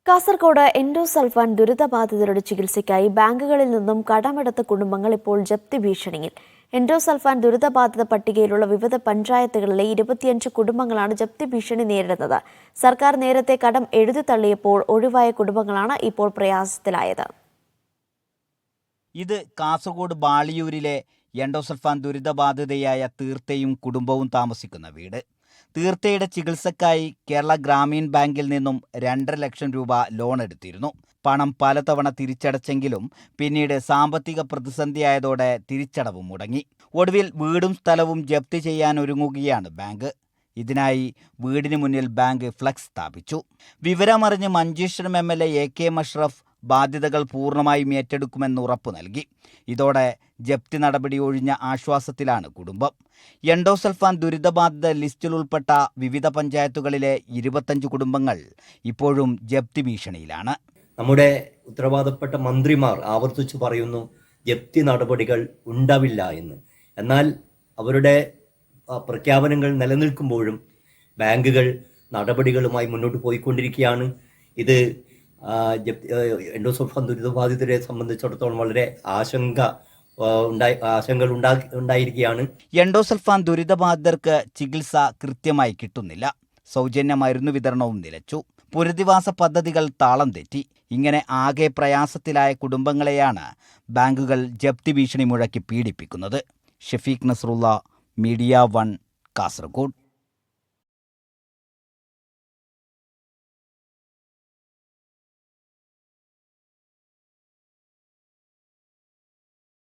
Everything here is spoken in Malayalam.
കാസർഗോഡ് എൻഡോസൾഫാൻ ദുരിതബാധിതരുടെ ചികിത്സയ്ക്കായി ബാങ്കുകളിൽ നിന്നും കടമെടുത്ത കുടുംബങ്ങൾ ഇപ്പോൾ ജപ്തി ഭീഷണിയിൽ. എൻഡോസൾഫാൻ ദുരിതബാധിത പട്ടികയിലുള്ള വിവിധ പഞ്ചായത്തുകളിലെ 25 കുടുംബങ്ങളാണ് ജപ്തി ഭീഷണി നേരിടുന്നത്. സർക്കാർ നേരത്തെ കടം എഴുതി തള്ളിയപ്പോൾ ഒഴിവായ കുടുംബങ്ങളാണ് ഇപ്പോൾ പ്രയാസത്തിലായത്. ഇത് കാസർഗോഡ് ബാളിയൂരിലെ എൻഡോസൾഫാൻ ദുരിതബാധിതയായ തീർത്തയും കുടുംബവും താമസിക്കുന്ന വീട്. തീർത്തയുടെ ചികിത്സക്കായി കേരള ഗ്രാമീൺ ബാങ്കിൽ നിന്നും 2.5 ലക്ഷം രൂപ ലോൺ എടുത്തിരുന്നു. പണം പലതവണ തിരിച്ചടച്ചെങ്കിലും പിന്നീട് സാമ്പത്തിക പ്രതിസന്ധിയായതോടെ തിരിച്ചടവ് മുടങ്ങി. ഒടുവിൽ വീടും സ്ഥലവും ജപ്തി ചെയ്യാനൊരുങ്ങുകയാണ് ബാങ്ക്. ഇതിനായി വീടിന് മുന്നിൽ ബാങ്ക് ഫ്ലക്സ് സ്ഥാപിച്ചു. വിവരമറിഞ്ഞ് മഞ്ചേശ്വരം MLA AK മഷ്റഫ് ബാധ്യതകൾ പൂർണ്ണമായും ഏറ്റെടുക്കുമെന്ന് ഉറപ്പു നൽകി. ഇതോടെ ജപ്തി നടപടി ഒഴിഞ്ഞ ആശ്വാസത്തിലാണ് കുടുംബം. എൻഡോസൾഫാൻ ദുരിതബാധിത ലിസ്റ്റിൽ ഉൾപ്പെട്ട വിവിധ പഞ്ചായത്തുകളിലെ 25 കുടുംബങ്ങൾ ഇപ്പോഴും ജപ്തി ഭീഷണിയിലാണ്. നമ്മുടെ ഉത്തരവാദപ്പെട്ട മന്ത്രിമാർ ആവർത്തിച്ചു പറയുന്നു ജപ്തി നടപടികൾ ഉണ്ടാവില്ല എന്ന്. എന്നാൽ അവരുടെ പ്രഖ്യാപനങ്ങൾ നിലനിൽക്കുമ്പോഴും ബാങ്കുകൾ നടപടികളുമായി മുന്നോട്ട് പോയിക്കൊണ്ടിരിക്കുകയാണ്. ഇത് എൻഡോസൾഫാൻ ദുരിതബാധിതരെ സംബന്ധിച്ചിടത്തോളം വളരെ ആശങ്കകൾ ഉണ്ടായിരിക്കുകയാണ്. എൻഡോസൾഫാൻ ദുരിതബാധിതർക്ക് ചികിത്സ കൃത്യമായി കിട്ടുന്നില്ല. സൗജന്യ മരുന്ന് വിതരണവും നിലച്ചു. പുനരധിവാസ പദ്ധതികൾ താളം തെറ്റി. ഇങ്ങനെ ആകെ പ്രയാസത്തിലായ കുടുംബങ്ങളെയാണ് ബാങ്കുകൾ ജപ്തി ഭീഷണി മുഴക്കി പീഡിപ്പിക്കുന്നത്. ഷഫീഖ് നസ്രുള്ള, മീഡിയ 1, കാസർഗോഡ്.